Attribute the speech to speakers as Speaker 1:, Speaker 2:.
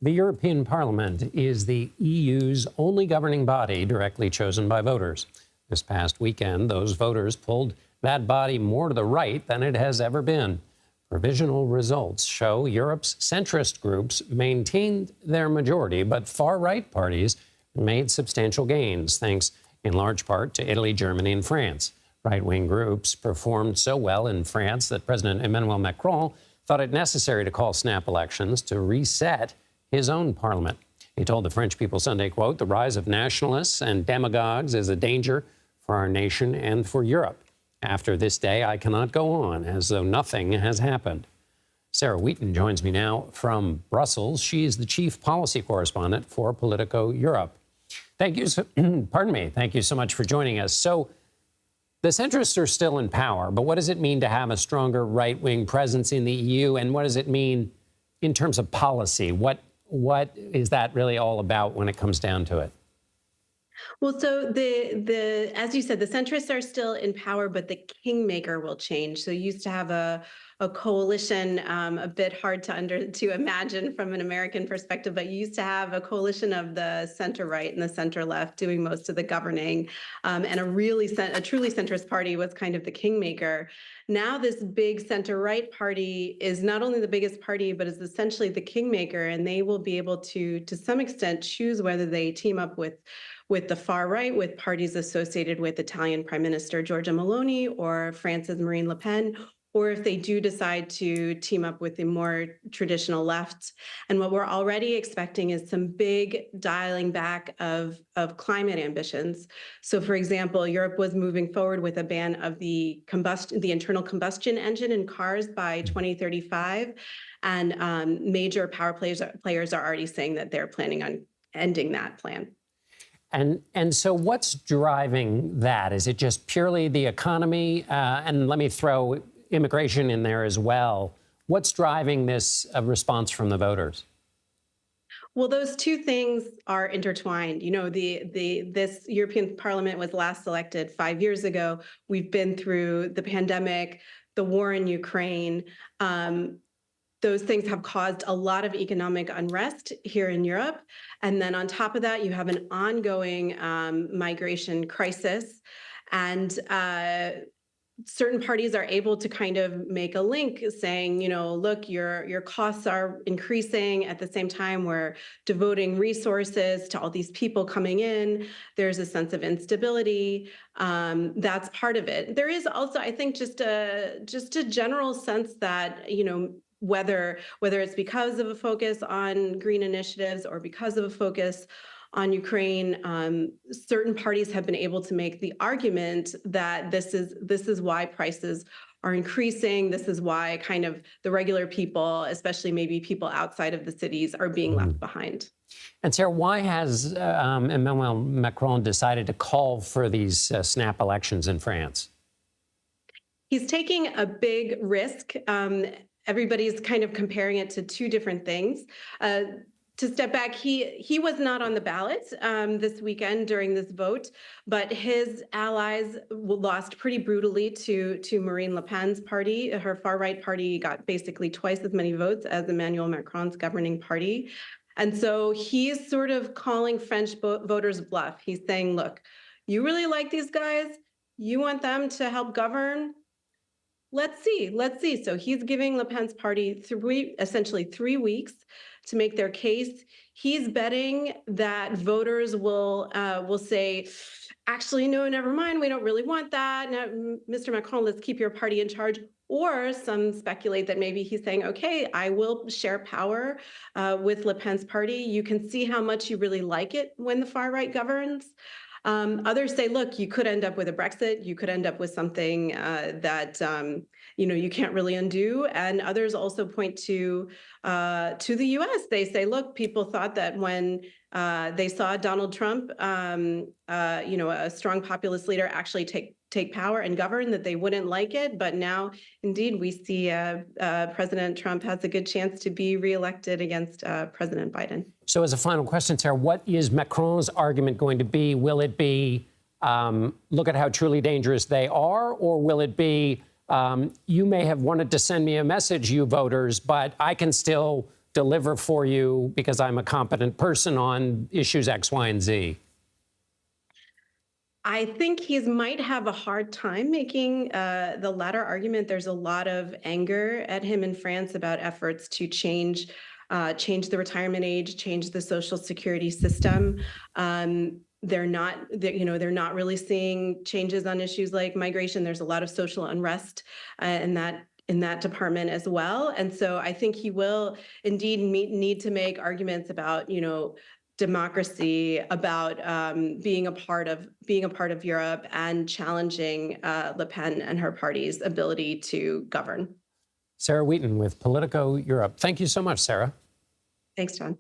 Speaker 1: The European Parliament is the EU's only governing body directly chosen by voters. This past weekend, those voters pulled that body more to the right than it has ever been. Provisional results show Europe's centrist groups maintained their majority, but far-right parties made substantial gains, thanks in large part to Italy, Germany, and France. Right-wing groups performed so well in France that President Emmanuel Macron thought it necessary to call snap elections to reset his own parliament. He told the French people Sunday, quote, "The rise of nationalists and demagogues is a danger for our nation and for Europe. After this day, I cannot go on as though nothing has happened." Sarah Wheaton joins me now from Brussels. She is the chief policy correspondent for Politico Europe. Thank you. Thank you so much for joining us. So the centrists are still in power, but what does it mean to have a stronger right-wing presence in the EU? And what does it mean in terms of policy? What is that really all about when it comes down to it?
Speaker 2: Well, so as you said, the centrists are still in power, but the kingmaker will change. So you used to have a coalition, a bit hard to imagine from an American perspective, but you used to have a coalition of the center right and the center left doing most of the governing, and a truly centrist party was kind of the kingmaker. Now this big center right party is not only the biggest party, but is essentially the kingmaker, and they will be able to some extent, choose whether they team up with the far right, with parties associated with Italian Prime Minister Giorgia Meloni or France's Marine Le Pen, or if they do decide to team up with the more traditional left. And what we're already expecting is some big dialing back of climate ambitions. So, for example, Europe was moving forward with a ban of the internal combustion engine in cars by 2035, and major power players are already saying that they're planning on ending that plan.
Speaker 1: And so what's driving that? Is it just purely the economy? And let me throw immigration in there as well. What's driving this response from the voters?
Speaker 2: Well, those two things are intertwined. You know, this European Parliament was last elected 5 years ago. We've been through the pandemic, the war in Ukraine. Those things have caused a lot of economic unrest here in Europe. And then on top of that, you have an ongoing migration crisis. And certain parties are able to kind of make a link saying, you know, look, your costs are increasing. At the same time, we're devoting resources to all these people coming in. There's a sense of instability. That's part of it. There is also, I think, just a general sense that, you know, whether it's because of a focus on green initiatives or because of a focus on Ukraine, certain parties have been able to make the argument that this is why prices are increasing. This is why kind of the regular people, especially maybe people outside of the cities, are being left behind.
Speaker 1: And Sarah, why has Emmanuel Macron decided to call for these snap elections in France?
Speaker 2: He's taking a big risk. Everybody's kind of comparing it to two different things. To step back, he was not on the ballot this weekend during this vote, but his allies lost pretty brutally to Marine Le Pen's party. Her far-right party got basically twice as many votes as Emmanuel Macron's governing party. And so he's sort of calling French voters bluff. He's saying, look, you really like these guys? You want them to help govern? Let's see. So he's giving Le Pen's party essentially 3 weeks to make their case. He's betting that voters will say, actually, no, never mind. We don't really want that. Now, Mr. Macron, let's keep your party in charge. Or some speculate that maybe he's saying, okay, I will share power with Le Pen's party. You can see how much you really like it when the far right governs. Others say, look, you could end up with a Brexit. You could end up with something that you can't really undo. And others also point to the U.S. They say, look, people thought that when they saw Donald Trump, a strong populist leader, actually take power and govern, that they wouldn't like it. But now, indeed, we see President Trump has a good chance to be reelected against President Biden.
Speaker 1: So as a final question, Sarah, what is Macron's argument going to be? Will it be, look at how truly dangerous they are, or will it be, you may have wanted to send me a message, you voters, but I can still deliver for you because I'm a competent person on issues X, Y, and Z?
Speaker 2: I think he might have a hard time making the latter argument. There's a lot of anger at him in France about efforts to change the retirement age, change the social security system. They're not, they're not really seeing changes on issues like migration. There's a lot of social unrest in that department as well. And so I think he will indeed need to make arguments about, democracy, about being a part of Europe, and challenging Le Pen and her party's ability to govern.
Speaker 1: Sarah Wheaton with Politico Europe. Thank you so much, Sarah.
Speaker 2: Thanks, John.